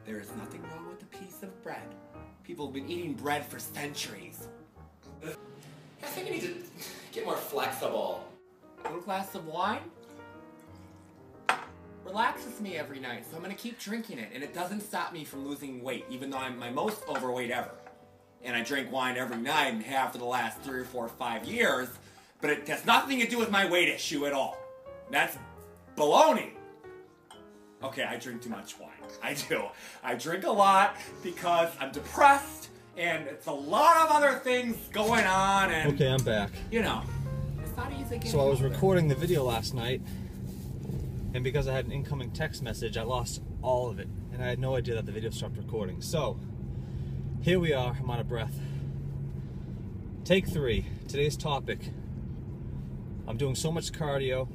There is nothing wrong with a piece of bread. People have been eating bread for centuries. I think I need to get more flexible. A little glass of wine relaxes me every night, so I'm gonna keep drinking it, and it doesn't stop me from losing weight, even though I'm my most overweight ever. And I drink wine every night and have for the last 3 or 4 or 5 years, but it has nothing to do with my weight issue at all. That's baloney. Okay, I drink too much wine. I do. I drink a lot because I'm depressed, and it's a lot of other things going on, and... Okay, I'm back. You know, it's not easy getting So I was older. recording the video last night, and because I had an incoming text message, I lost all of it, and I had no idea that the video stopped recording. So, here we are, I'm out of breath. Take 3, today's topic. I'm doing so much cardio,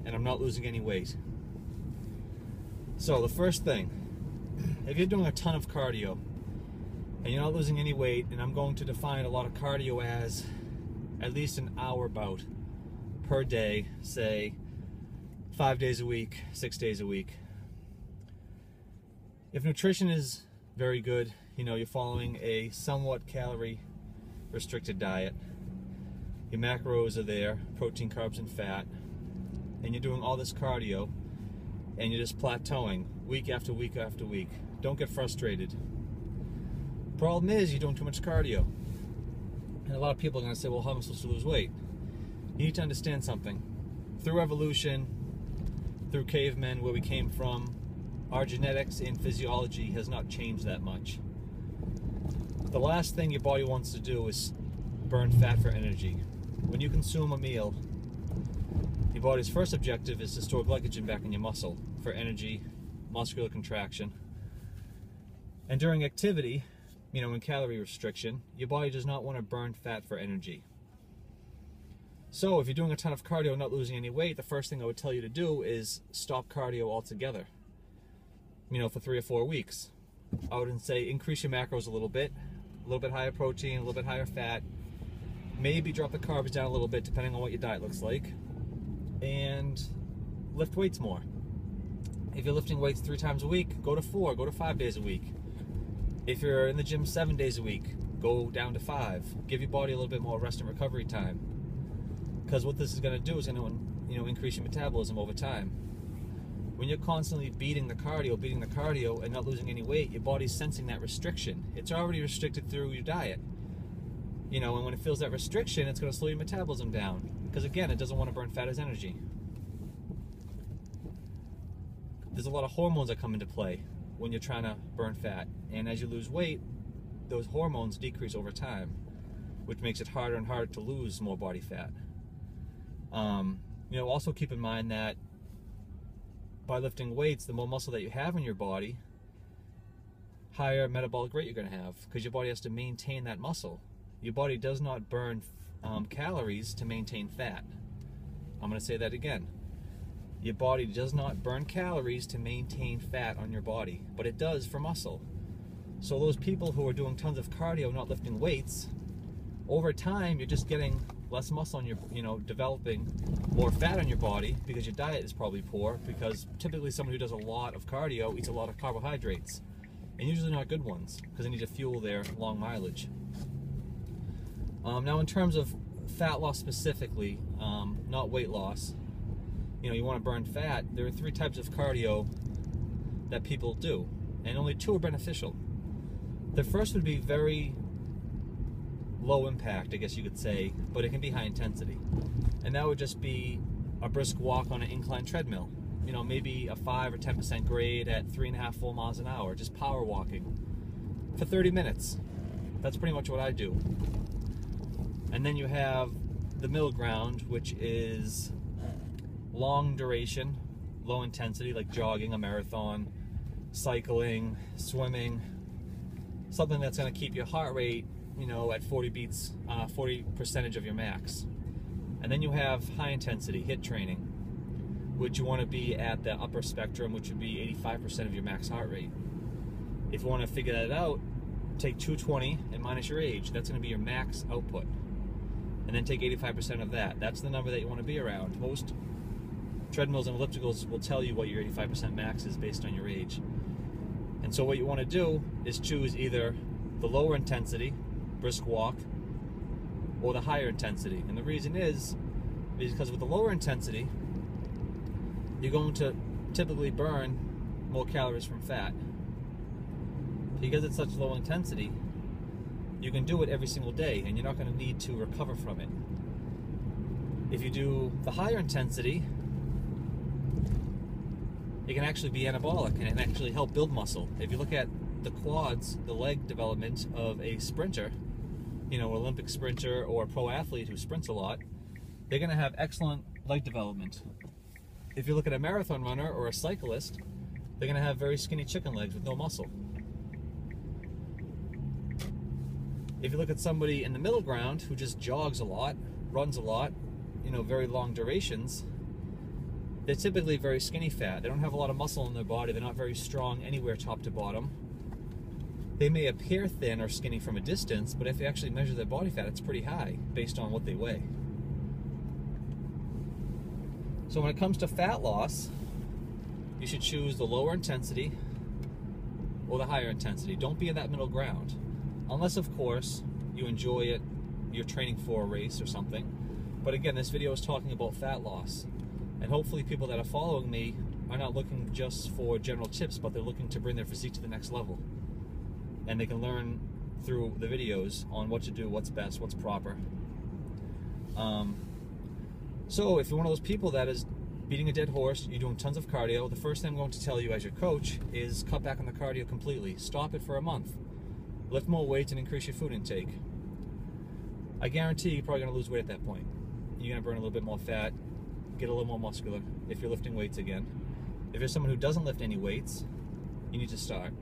and I'm not losing any weight. So the first thing, if you're doing a ton of cardio, and you're not losing any weight, and I'm going to define a lot of cardio as at least an hour bout per day, say 5 days a week, 6 days a week. If nutrition is very good, you know, you're following a somewhat calorie restricted diet, your macros are there, protein, carbs, and fat, and you're doing all this cardio, and you're just plateauing week after week after week. Don't get frustrated. Problem is, you're doing too much cardio. And a lot of people are going to say, well, how am I supposed to lose weight? You need to understand something. Through evolution, through cavemen, where we came from, our genetics and physiology has not changed that much. The last thing your body wants to do is burn fat for energy. When you consume a meal, your body's first objective is to store glycogen back in your muscle for energy, muscular contraction. And during activity, you know, in calorie restriction, your body does not want to burn fat for energy. So if you're doing a ton of cardio and not losing any weight, the first thing I would tell you to do is stop cardio altogether. You know, for 3 or 4 weeks. I would say increase your macros a little bit higher protein, a little bit higher fat. Maybe drop the carbs down a little bit depending on what your diet looks like. And lift weights more. If you're lifting weights 3 times a week, go to 4, go to 5 days a week. If you're in the gym 7 days a week, go down to 5. Give your body a little bit more rest and recovery time. Because what this is going to do is going to, you know, increase your metabolism over time. When you're constantly beating the cardio and not losing any weight, your body's sensing that restriction. It's already restricted through your diet. You know, and when it feels that restriction, it's going to slow your metabolism down. Because again, it doesn't want to burn fat as energy. There's a lot of hormones that come into play when you're trying to burn fat. And as you lose weight, those hormones decrease over time, which makes it harder and harder to lose more body fat. You know, also keep in mind that by lifting weights, the more muscle that you have in your body, higher metabolic rate you're going to have, because your body has to maintain that muscle. Your body does not burn calories to maintain fat. I'm going to say that again. Your body does not burn calories to maintain fat on your body, but it does for muscle. So those people who are doing tons of cardio, not lifting weights, over time you're just getting less muscle on your, you know, developing more fat on your body because your diet is probably poor, because typically someone who does a lot of cardio eats a lot of carbohydrates, and usually not good ones, because they need to fuel their long mileage. Now in terms of fat loss specifically, not weight loss, you know, you want to burn fat, there are 3 types of cardio that people do, and only 2 are beneficial. The first would be very low impact, I guess you could say, but it can be high intensity. And that would just be a brisk walk on an incline treadmill. You know, maybe a 5 or 10% grade at 3.5 full miles an hour, just power walking for 30 minutes. That's pretty much what I do. And then you have the middle ground, which is long duration, low intensity, like jogging, a marathon, cycling, swimming, something that's going to keep your heart rate, you know, at 40 beats, 40% of your max. And then you have high intensity HIIT training, which you want to be at the upper spectrum, which would be 85% of your max heart rate. If you want to figure that out, take 220 and minus your age. That's going to be your max output. And then take 85% of that. That's the number that you want to be around. Most treadmills and ellipticals will tell you what your 85% max is based on your age. And so what you want to do is choose either the lower intensity, brisk walk, or the higher intensity. And the reason is because with the lower intensity, you're going to typically burn more calories from fat. Because it's such low intensity, you can do it every single day and you're not going to need to recover from it. If you do the higher intensity, it can actually be anabolic and it can actually help build muscle. If you look at the quads, the leg development of a sprinter, you know, Olympic sprinter or a pro athlete who sprints a lot, they're going to have excellent leg development. If you look at a marathon runner or a cyclist, they're going to have very skinny chicken legs with no muscle. If you look at somebody in the middle ground who just jogs a lot, runs a lot, you know, very long durations, they're typically very skinny fat. They don't have a lot of muscle in their body. They're not very strong anywhere top to bottom. They may appear thin or skinny from a distance, but if you actually measure their body fat, it's pretty high based on what they weigh. So when it comes to fat loss, you should choose the lower intensity or the higher intensity. Don't be in that middle ground. Unless, of course, you enjoy it, you're training for a race or something. But again, this video is talking about fat loss. And hopefully people that are following me are not looking just for general tips, but they're looking to bring their physique to the next level. And they can learn through the videos on what to do, what's best, what's proper. So if you're one of those people that is beating a dead horse, you're doing tons of cardio, the first thing I'm going to tell you as your coach is cut back on the cardio completely. Stop it for a month. Lift more weights and increase your food intake. I guarantee you're probably going to lose weight at that point. You're going to burn a little bit more fat, get a little more muscular if you're lifting weights again. If you're someone who doesn't lift any weights, you need to start.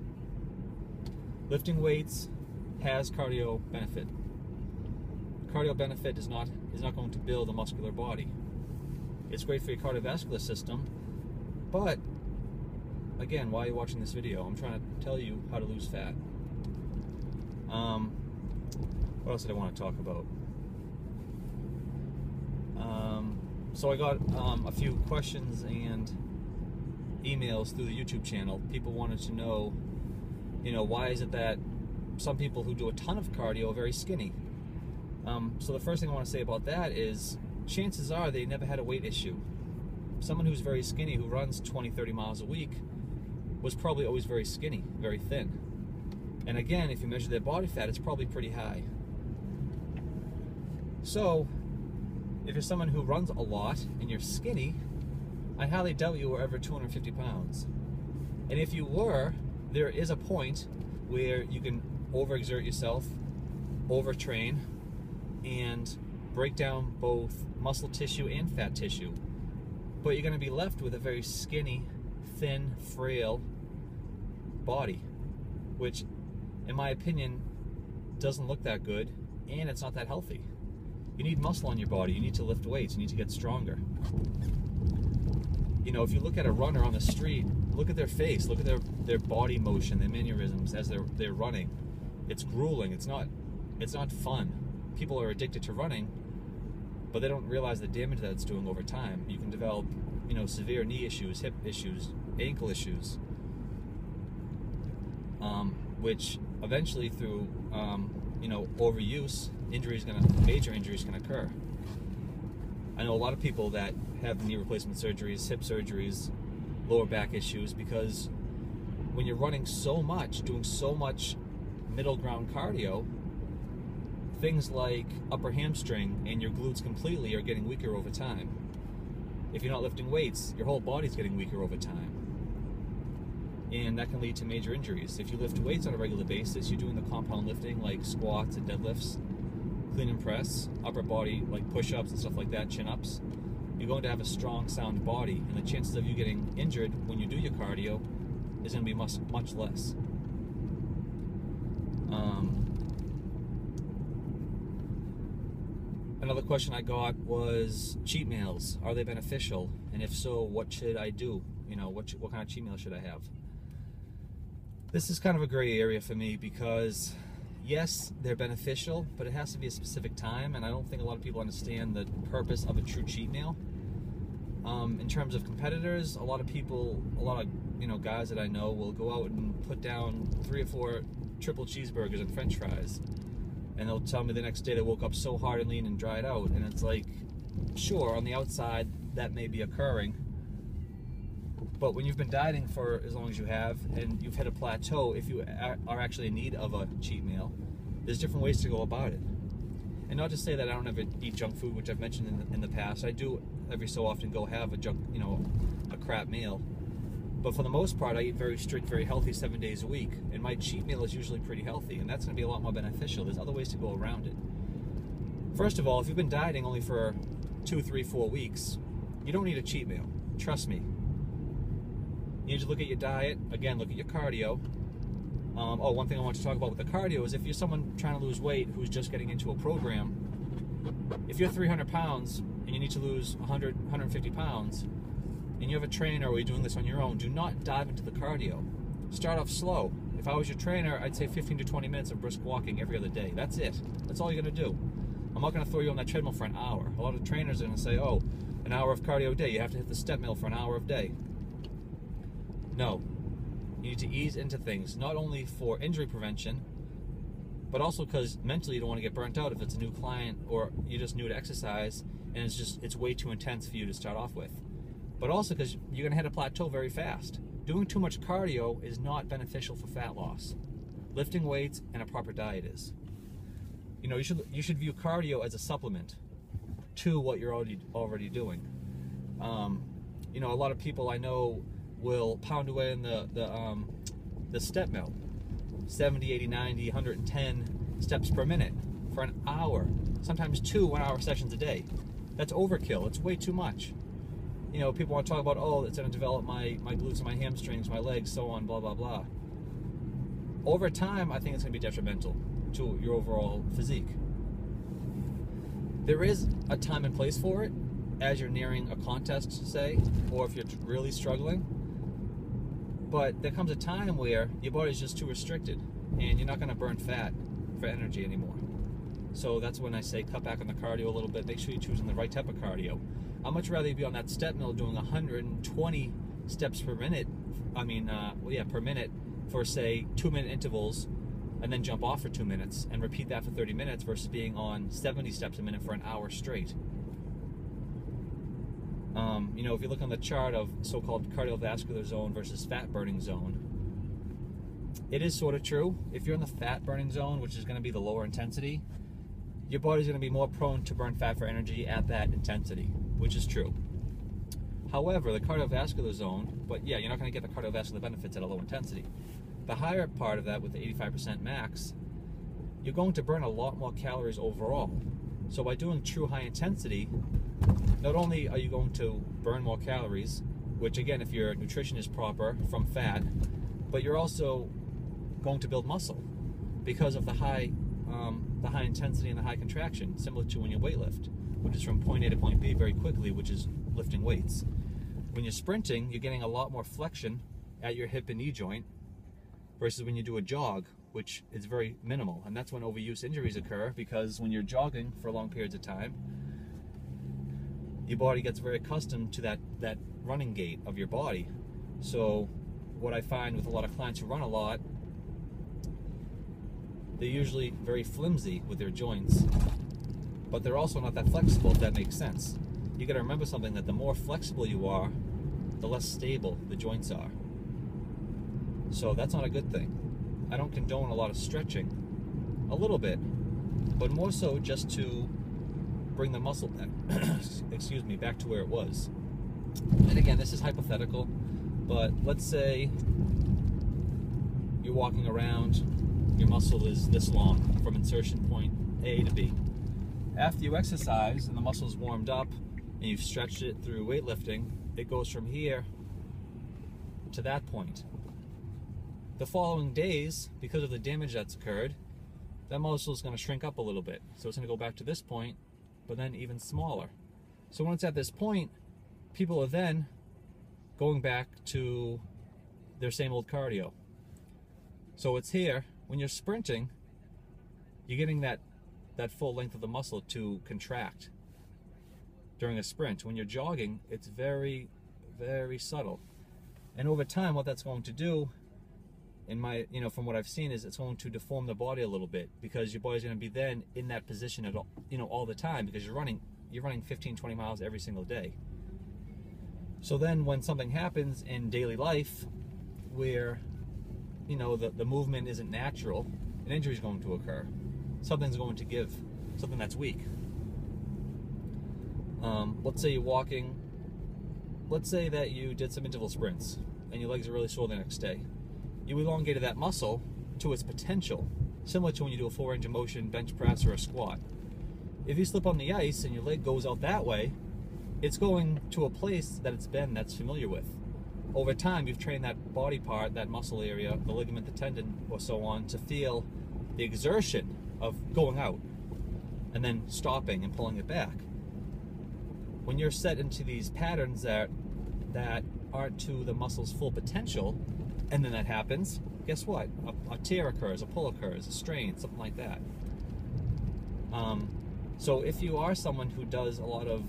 Lifting weights has cardio benefit. Cardio benefit is not going to build a muscular body. It's great for your cardiovascular system, but again, why are you watching this video? I'm trying to tell you how to lose fat. What else did I want to talk about? So I got a few questions and emails through the YouTube channel. People wanted to know, you know, why is it that some people who do a ton of cardio are very skinny? So the first thing I want to say about that is chances are they never had a weight issue. Someone who's very skinny, who runs 20-30 miles a week, was probably always very skinny, very thin. And again, if you measure their body fat, it's probably pretty high. So if you're someone who runs a lot and you're skinny, I highly doubt you were ever 250 pounds. And if you were, there is a point where you can overexert yourself, overtrain, and break down both muscle tissue and fat tissue. But you're going to be left with a very skinny, thin, frail body, which, in my opinion, doesn't look that good, and it's not that healthy. You need muscle on your body. You need to lift weights. You need to get stronger. You know, if you look at a runner on the street, look at their face, look at their body motion, their mannerisms as they're running. It's grueling. It's not fun. People are addicted to running, but they don't realize the damage that it's doing over time. You can develop, you know, severe knee issues, hip issues, ankle issues, which eventually through you know, overuse, major injuries can occur. I know a lot of people that have knee replacement surgeries, hip surgeries, lower back issues, because when you're running so much, doing so much middle ground cardio, things like upper hamstring and your glutes completely are getting weaker over time. If you're not lifting weights, your whole body's getting weaker over time. And that can lead to major injuries. If you lift weights on a regular basis, you're doing the compound lifting like squats and deadlifts, clean and press, upper body like push-ups and stuff like that, chin-ups, you're going to have a strong, sound body, and the chances of you getting injured when you do your cardio is going to be much less. Another question I got was cheat meals. Are they beneficial? And if so, what should I do? You know, what kind of cheat meal should I have? This is kind of a gray area for me because, yes, they're beneficial, but it has to be a specific time, and I don't think a lot of people understand the purpose of a true cheat meal. In terms of competitors, a lot of guys that I know will go out and put down 3 or 4 triple cheeseburgers and french fries, and they'll tell me the next day they woke up so hard and lean and dried out. And it's like, sure, on the outside that may be occurring, but when you've been dieting for as long as you have and you've hit a plateau, if you are actually in need of a cheat meal, there's different ways to go about it. And not to say that I don't ever eat junk food, which I've mentioned in the past. I do every so often go have a crap meal. But for the most part, I eat very strict, very healthy 7 days a week. And my cheat meal is usually pretty healthy, and that's going to be a lot more beneficial. There's other ways to go around it. First of all, if you've been dieting only for 2, 3, 4 weeks, you don't need a cheat meal. Trust me. You need to look at your diet. Again, look at your cardio. One thing I want to talk about with the cardio is if you're someone trying to lose weight who's just getting into a program, if you're 300 pounds and you need to lose 100, 150 pounds, and you have a trainer or you're doing this on your own, do not dive into the cardio. Start off slow. If I was your trainer, I'd say 15 to 20 minutes of brisk walking every other day. That's it. That's all you're going to do. I'm not going to throw you on that treadmill for an hour. A lot of trainers are going to say, oh, an hour of cardio a day. You have to hit the step mill for an hour a day. No. You need to ease into things, not only for injury prevention, but also because mentally you don't want to get burnt out if it's a new client or you're just new to exercise and it's way too intense for you to start off with. But also because you're going to hit a plateau very fast. Doing too much cardio is not beneficial for fat loss. Lifting weights and a proper diet is. You should view cardio as a supplement to what you're already doing. A lot of people I know will pound away in the step mill, 70, 80, 90, 110 steps per minute for an hour, sometimes 2 one-hour sessions a day. That's overkill. It's way too much. People want to talk about, oh, it's going to develop my glutes and my hamstrings, my legs, so on, blah, blah, blah. Over time, I think it's going to be detrimental to your overall physique. There is a time and place for it, as you're nearing a contest, say, or if you're really struggling. But there comes a time where your body's just too restricted and you're not going to burn fat for energy anymore. So that's when I say cut back on the cardio a little bit. Make sure you're choosing the right type of cardio. I'd much rather be on that step mill doing 120 steps per minute, per minute for, say, 2-minute intervals, and then jump off for 2 minutes and repeat that for 30 minutes versus being on 70 steps a minute for an hour straight. If you look on the chart of so-called cardiovascular zone versus fat burning zone, it is sort of true. If you're in the fat burning zone, which is going to be the lower intensity, your body's going to be more prone to burn fat for energy at that intensity, which is true. However, the cardiovascular zone, you're not going to get the cardiovascular benefits at a low intensity. The higher part of that with the 85% max, you're going to burn a lot more calories overall. So by doing true high intensity, not only are you going to burn more calories, which again, if your nutrition is proper from fat, but you're also going to build muscle because of the high intensity and the high contraction, similar to when you weightlift, which is from point A to point B very quickly, which is lifting weights. When you're sprinting, you're getting a lot more flexion at your hip and knee joint versus when you do a jog, which is very minimal. And that's when overuse injuries occur, because when you're jogging for long periods of time, your body gets very accustomed to that running gait of your body. So what I find with a lot of clients who run a lot, they're usually very flimsy with their joints, but they're also not that flexible, if that makes sense. You got to remember something, that the more flexible you are, the less stable the joints are. So that's not a good thing. I don't condone a lot of stretching, a little bit, but more so just to bring the muscle back, back to where it was. And again, this is hypothetical, but let's say you're walking around, your muscle is this long from insertion point A to B. After you exercise and the muscle's warmed up and you've stretched it through weightlifting, it goes from here to that point. The following days, because of the damage that's occurred, that muscle is going to shrink up a little bit. So it's going to go back to this point, but then even smaller. So when it's at this point, people are then going back to their same old cardio. So it's here. When you're sprinting, you're getting that full length of the muscle to contract during a sprint. When you're jogging, it's very, very subtle. And over time, what that's going to do, from what I've seen, is it's going to deform the body a little bit, because your body's going to be then in that position at all the time, because you're running 15-20 miles every single day. So then when something happens in daily life where the movement isn't natural, an injury is going to occur. Something's going to give, something that's weak. Let's say you're walking. Let's say that you did some interval sprints and your legs are really sore the next day. You elongated that muscle to its potential, similar to when you do a full range of motion bench press or a squat. If you slip on the ice and your leg goes out that way, it's going to a place that that's familiar with. Over time, you've trained that body part, that muscle area, the ligament, the tendon, or so on, to feel the exertion of going out and then stopping and pulling it back. When you're set into these patterns that aren't to the muscle's full potential, and then that happens, guess what? A tear occurs, a pull occurs, a strain, something like that. So if you are someone who does a lot of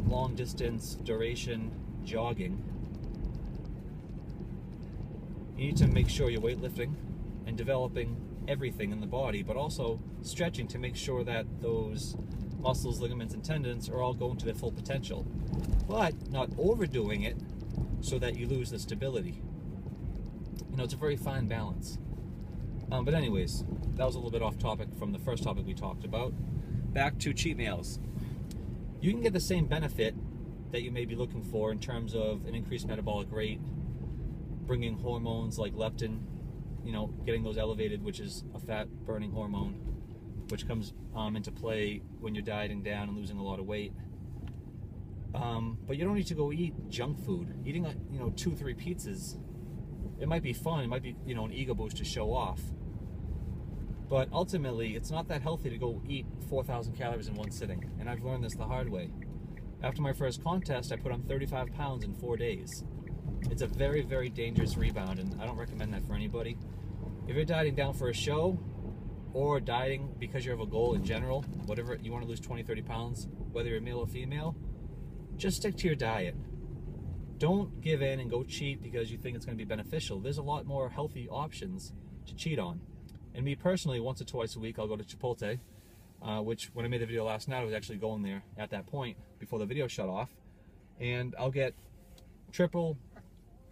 long distance duration jogging, you need to make sure you're weightlifting and developing everything in the body, but also stretching to make sure that those muscles, ligaments, and tendons are all going to their full potential, but not overdoing it so that you lose the stability. It's a very fine balance. But anyways, that was a little bit off topic from the first topic we talked about. Back to cheat meals. You can get the same benefit that you may be looking for in terms of an increased metabolic rate, bringing hormones like leptin, getting those elevated, which is a fat-burning hormone, which comes into play when you're dieting down and losing a lot of weight. But you don't need to go eat junk food. Eating 2-3 pizzas, it might be fun, it might be an ego boost to show off, but ultimately it's not that healthy to go eat 4,000 calories in one sitting. And I've learned this the hard way. After my first contest, I put on 35 pounds in 4 days. It's a very, very dangerous rebound, and I don't recommend that for anybody. If you're dieting down for a show, or dieting because you have a goal in general, whatever, you want to lose 20-30 pounds, whether you're male or female, just stick to your diet. Don't give in and go cheat because you think it's going to be beneficial. There's a lot more healthy options to cheat on. And me personally, once or twice a week, I'll go to Chipotle, which when I made the video last night, I was actually going there at that point before the video shut off. And I'll get triple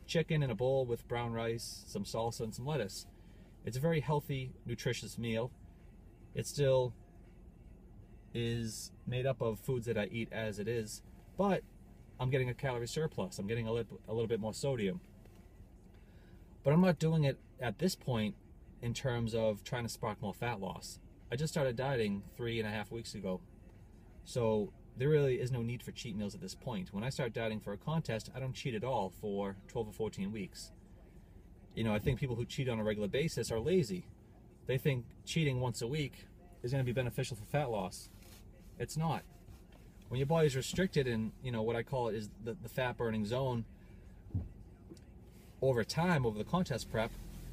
chicken in a bowl with brown rice, some salsa, and some lettuce. It's a very healthy, nutritious meal. It still is made up of foods that I eat as it is, but I'm getting a calorie surplus. I'm getting a little bit more sodium. But I'm not doing it at this point in terms of trying to spark more fat loss. I just started dieting 3.5 weeks ago. So there really is no need for cheat meals at this point. When I start dieting for a contest, I don't cheat at all for 12 or 14 weeks. I think people who cheat on a regular basis are lazy. They think cheating once a week is going to be beneficial for fat loss. It's not. When your body's restricted in, what I call it is the fat burning zone, over time, over the contest prep,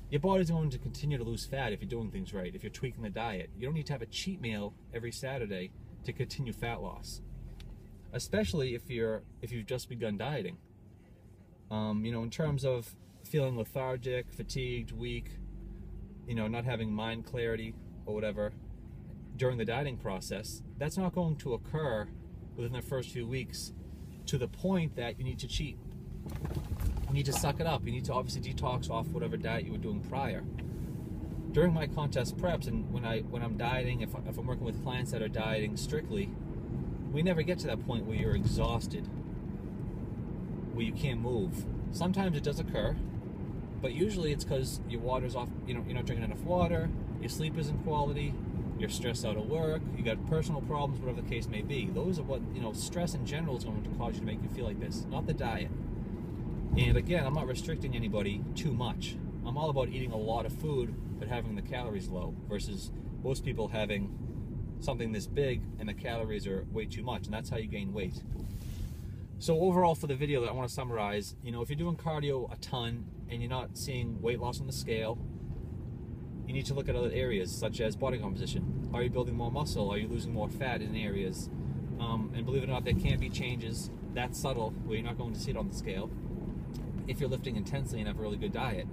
your body's going to continue to lose fat if you're doing things right, if you're tweaking the diet. You don't need to have a cheat meal every Saturday to continue fat loss, especially if you've just begun dieting. In terms of feeling lethargic, fatigued, weak, not having mind clarity or whatever during the dieting process, that's not going to occur within the first few weeks to the point that you need to cheat. You need to suck it up. You need to obviously detox off whatever diet you were doing prior. During my contest preps and when I'm dieting, if I'm working with clients that are dieting strictly, we never get to that point where you're exhausted, where you can't move. Sometimes it does occur, but usually it's because your water's off, you're not drinking enough water, your sleep isn't quality, you're stressed out at work, you got personal problems, whatever the case may be. Those are what, stress in general is going to cause you to make you feel like this, not the diet. And again, I'm not restricting anybody too much. I'm all about eating a lot of food, but having the calories low, versus most people having something this big and the calories are way too much, and that's how you gain weight. So overall for the video that I want to summarize, if you're doing cardio a ton and you're not seeing weight loss on the scale, you need to look at other areas such as body composition. Are you building more muscle? Are you losing more fat in areas? And believe it or not, there can be changes that subtle where you're not going to see it on the scale. if you're lifting intensely and have a really good diet.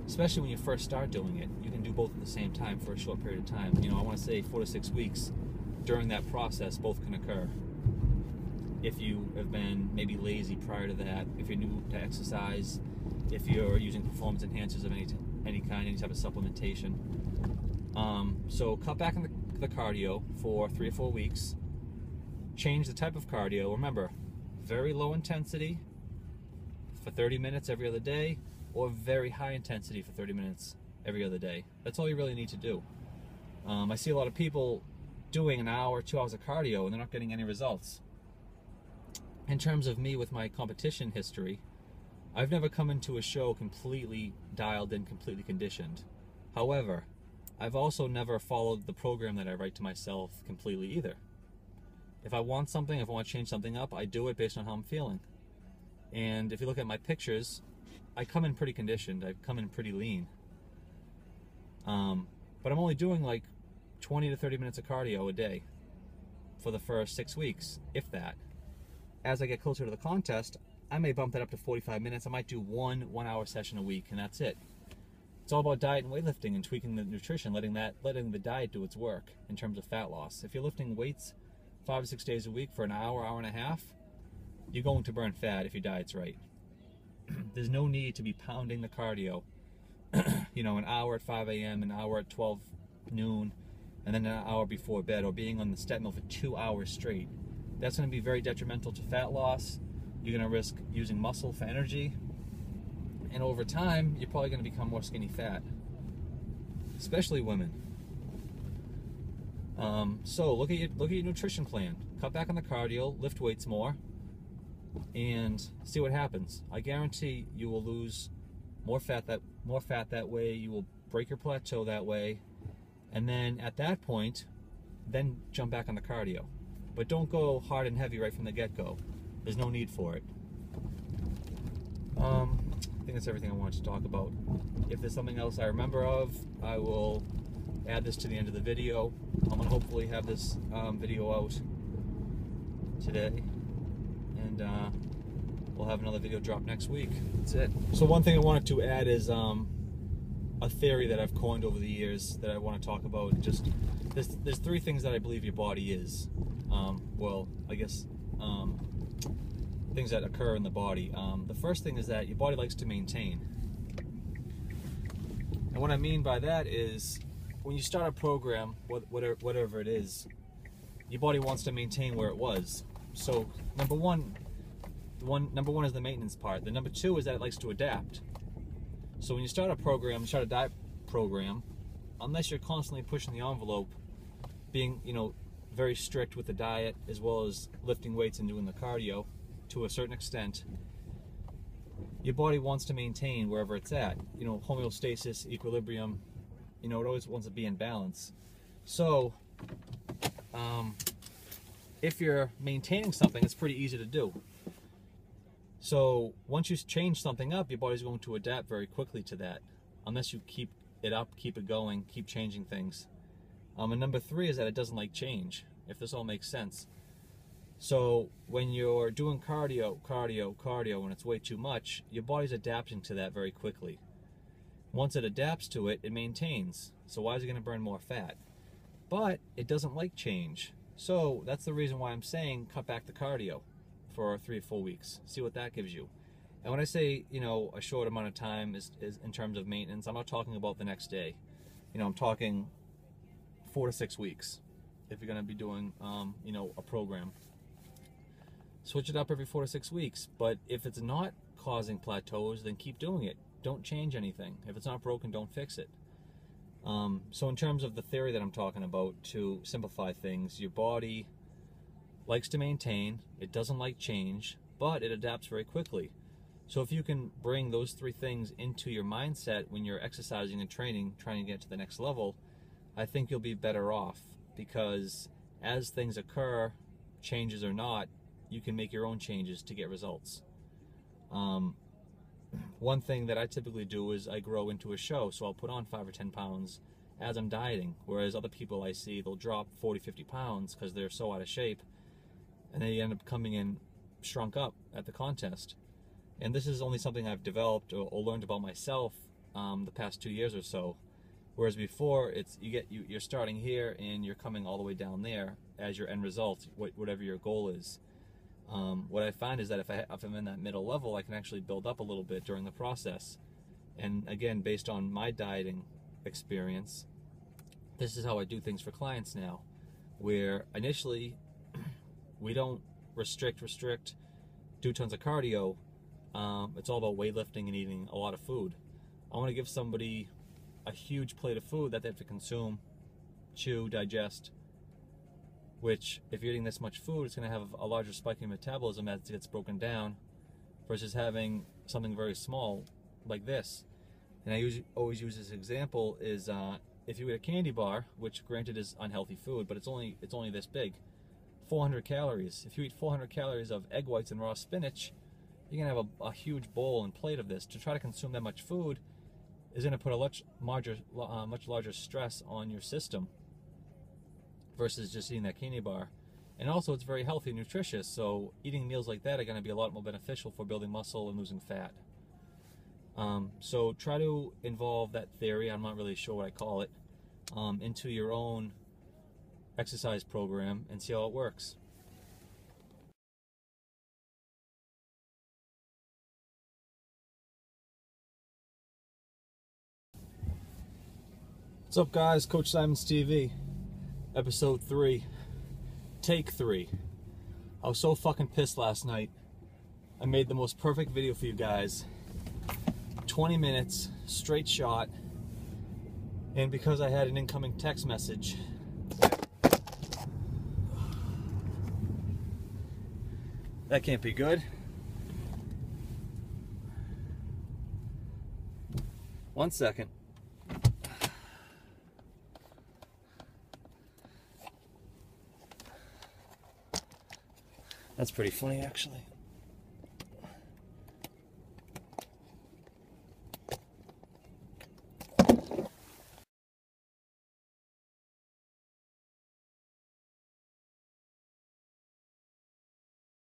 Especially when you first start doing it, you can do both at the same time for a short period of time. You know, I want to say 4 to 6 weeks. During that process, both can occur. If you have been maybe lazy prior to that, if you're new to exercise, if you're using performance enhancers of any kind, any type of supplementation. So cut back on the cardio for 3 or 4 weeks. Change the type of cardio. Remember, very low intensity for 30 minutes every other day, or very high intensity for 30 minutes every other day. That's all you really need to do. I see a lot of people doing an hour, 2 hours of cardio, and they're not getting any results. In terms of me with my competition history, I've never come into a show completely dialed in, completely conditioned. However, I've also never followed the program that I write to myself completely either. If I want something, if I want to change something up, I do it based on how I'm feeling. And if you look at my pictures, I come in pretty conditioned, I come in pretty lean. But I'm only doing like 20 to 30 minutes of cardio a day for the first 6 weeks, if that. As I get closer to the contest, I may bump that up to 45 minutes. I might do one 1 hour session a week, and that's it. It's all about diet and weightlifting and tweaking the nutrition, letting the diet do its work in terms of fat loss. If you're lifting weights 5 to 6 days a week for an hour, hour and a half, you're going to burn fat if your diet's right. There's no need to be pounding the cardio, you know, an hour at 5 a.m., an hour at 12 noon, and then an hour before bed, or being on the step mill for 2 hours straight. That's going to be very detrimental to fat loss. You're going to risk using muscle for energy, and over time, you're probably going to become more skinny fat, especially women. So look at your nutrition plan. Cut back on the cardio, lift weights more, and see what happens. I guarantee you will lose more fat that way. You will break your plateau that way, and then at that point, then jump back on the cardio. But don't go hard and heavy right from the get-go. There's no need for it. I think that's everything I wanted to talk about. If there's something else I remember of, I will add this to the end of the video. I'm gonna hopefully have this video out today, and we'll have another video drop next week. That's it. So one thing I wanted to add is a theory that I've coined over the years that I want to talk about. Just there's 3 things that I believe your body is. Well, I guess things that occur in the body. The first thing is that your body likes to maintain. And what I mean by that is when you start a program, whatever it is, your body wants to maintain where it was. So number one is the maintenance part. The number 2 is that it likes to adapt. So when you start a program, start a diet program, unless you're constantly pushing the envelope, being, you know, very strict with the diet as well as lifting weights and doing the cardio to a certain extent, your body wants to maintain wherever it's at. You know, homeostasis, equilibrium, you know, it always wants to be in balance. So if you're maintaining something, it's pretty easy to do. So once you change something up, your body's going to adapt very quickly to that, unless you keep it up, keep it going, keep changing things. And number 3 is that it doesn't like change, if this all makes sense. So when you're doing cardio, and it's way too much, your body's adapting to that very quickly. Once it adapts to it, it maintains. So why is it going to burn more fat? But it doesn't like change. So that's the reason why I'm saying cut back the cardio for 3 or 4 weeks. See what that gives you. And when I say, you know, a short amount of time is in terms of maintenance, I'm not talking about the next day. You know, I'm talking 4 to 6 weeks if you're going to be doing, you know, a program. Switch it up every 4 to 6 weeks. But if it's not causing plateaus, then keep doing it. Don't change anything. If it's not broken, don't fix it. So in terms of the theory that I'm talking about, to simplify things, your body likes to maintain, it doesn't like change, but it adapts very quickly. So if you can bring those 3 things into your mindset when you're exercising and training, trying to get to the next level, I think you'll be better off, because as things occur, changes or not, you can make your own changes to get results. One thing that I typically do is I grow into a show, so I'll put on 5 or 10 pounds as I'm dieting, whereas other people I see, they'll drop 40, 50 pounds because they're so out of shape, and they end up coming in shrunk up at the contest. And this is only something I've developed or learned about myself the past 2 years or so. Whereas before, you're starting here and you're coming all the way down there as your end result, whatever your goal is. What I find is that if I'm in that middle level, I can actually build up a little bit during the process. And again, based on my dieting experience, this is how I do things for clients now, where initially we don't restrict, do tons of cardio. It's all about weightlifting and eating a lot of food. I want to give somebody a huge plate of food that they have to consume, chew, digest, which if you're eating this much food, it's going to have a larger spike in metabolism as it gets broken down, versus having something very small like this. And I always use this example is if you eat a candy bar, which granted is unhealthy food, but it's only this big, 400 calories. If you eat 400 calories of egg whites and raw spinach, you're going to have a huge bowl and plate of this. To try to consume that much food is going to put a much larger stress on your system versus just eating that candy bar. And also it's very healthy and nutritious, so eating meals like that are going to be a lot more beneficial for building muscle and losing fat. So try to involve that theory, I'm not really sure what I call it, into your own exercise program and see how it works. What's up, guys? CoachSimonsTV, episode 3, take 3. I was so fucking pissed last night. I made the most perfect video for you guys. 20 minutes, straight shot, and because I had an incoming text message, that can't be good. One second. That's pretty funny, actually.